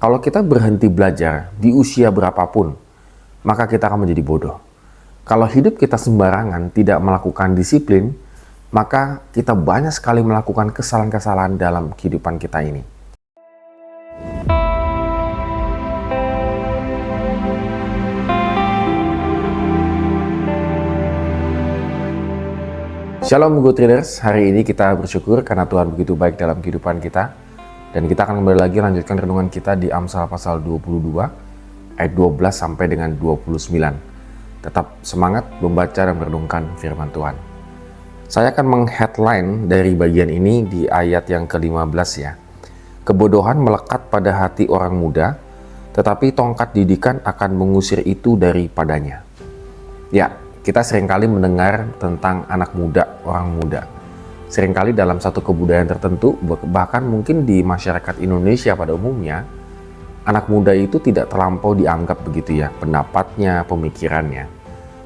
Kalau kita berhenti belajar di usia berapapun, maka kita akan menjadi bodoh. Kalau hidup kita sembarangan, tidak melakukan disiplin, maka kita banyak sekali melakukan kesalahan-kesalahan dalam kehidupan kita ini. Shalom Good Traders, hari ini kita bersyukur karena Tuhan begitu baik dalam kehidupan kita. Dan kita akan kembali lagi lanjutkan renungan kita di Amsal pasal 22, ayat 12 sampai dengan 29. Tetap semangat membaca dan merenungkan firman Tuhan. Saya akan meng-headline dari bagian ini di ayat yang ke-15 ya. Kebodohan melekat pada hati orang muda, tetapi tongkat didikan akan mengusir itu daripadanya. Ya, kita seringkali mendengar tentang anak muda, orang muda. Seringkali dalam satu kebudayaan tertentu, bahkan mungkin di masyarakat Indonesia pada umumnya, anak muda itu tidak terlampau dianggap begitu ya, pendapatnya, pemikirannya.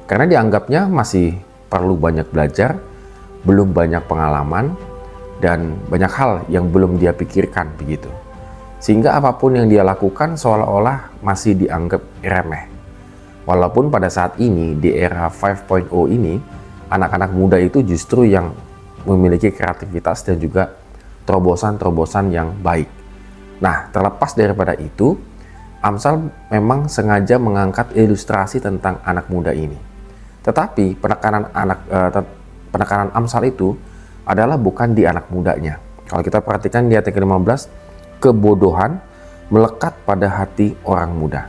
Karena dianggapnya masih perlu banyak belajar, belum banyak pengalaman, dan banyak hal yang belum dia pikirkan begitu. Sehingga apapun yang dia lakukan seolah-olah masih dianggap remeh. Walaupun pada saat ini, di era 5.0 ini, anak-anak muda itu justru yang memiliki kreativitas dan juga terobosan-terobosan yang baik. Nah, terlepas daripada itu, Amsal memang sengaja mengangkat ilustrasi tentang anak muda ini. Tetapi penekanan Amsal itu adalah bukan di anak mudanya. Kalau kita perhatikan di ayat ke-15, kebodohan melekat pada hati orang muda.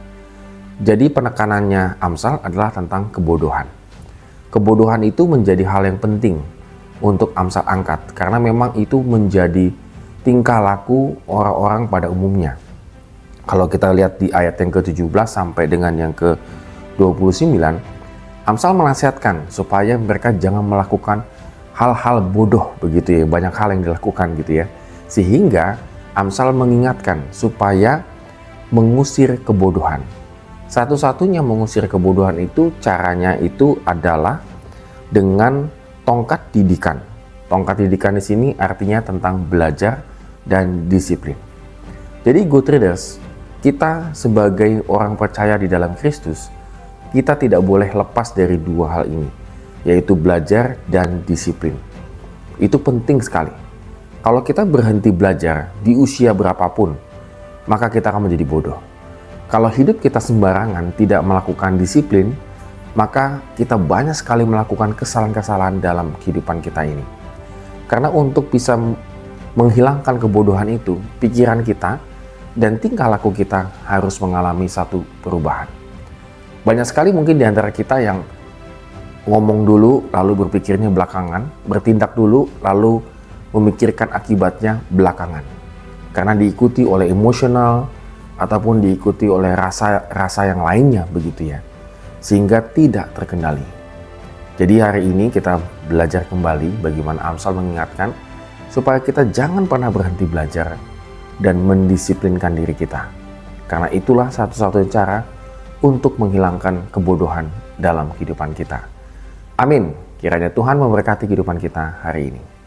Jadi penekanannya Amsal adalah tentang kebodohan. Kebodohan itu menjadi hal yang penting untuk Amsal angkat, karena memang itu menjadi tingkah laku orang-orang pada umumnya. Kalau kita lihat di ayat yang ke-17 sampai dengan yang ke-29, Amsal menasihatkan supaya mereka jangan melakukan hal-hal bodoh begitu ya, banyak hal yang dilakukan gitu ya. Sehingga Amsal mengingatkan supaya mengusir kebodohan. Satu-satunya mengusir kebodohan itu caranya itu adalah dengan tongkat didikan. Tongkat didikan di sini artinya tentang belajar dan disiplin. Jadi Good Traders, kita sebagai orang percaya di dalam Kristus, kita tidak boleh lepas dari dua hal ini, yaitu belajar dan disiplin. Itu penting sekali. Kalau kita berhenti belajar di usia berapapun, maka kita akan menjadi bodoh. Kalau hidup kita sembarangan, tidak melakukan disiplin, maka kita banyak sekali melakukan kesalahan-kesalahan dalam kehidupan kita ini. Karena untuk bisa menghilangkan kebodohan itu, pikiran kita dan tingkah laku kita harus mengalami satu perubahan. Banyak sekali mungkin di antara kita yang ngomong dulu lalu berpikirnya belakangan, bertindak dulu lalu memikirkan akibatnya belakangan. Karena diikuti oleh emosional ataupun diikuti oleh rasa yang lainnya begitu ya. Sehingga tidak terkendali. Jadi hari ini kita belajar kembali bagaimana Amsal mengingatkan supaya kita jangan pernah berhenti belajar dan mendisiplinkan diri kita. Karena itulah satu-satunya cara untuk menghilangkan kebodohan dalam kehidupan kita. Amin. Kiranya Tuhan memberkati kehidupan kita hari ini.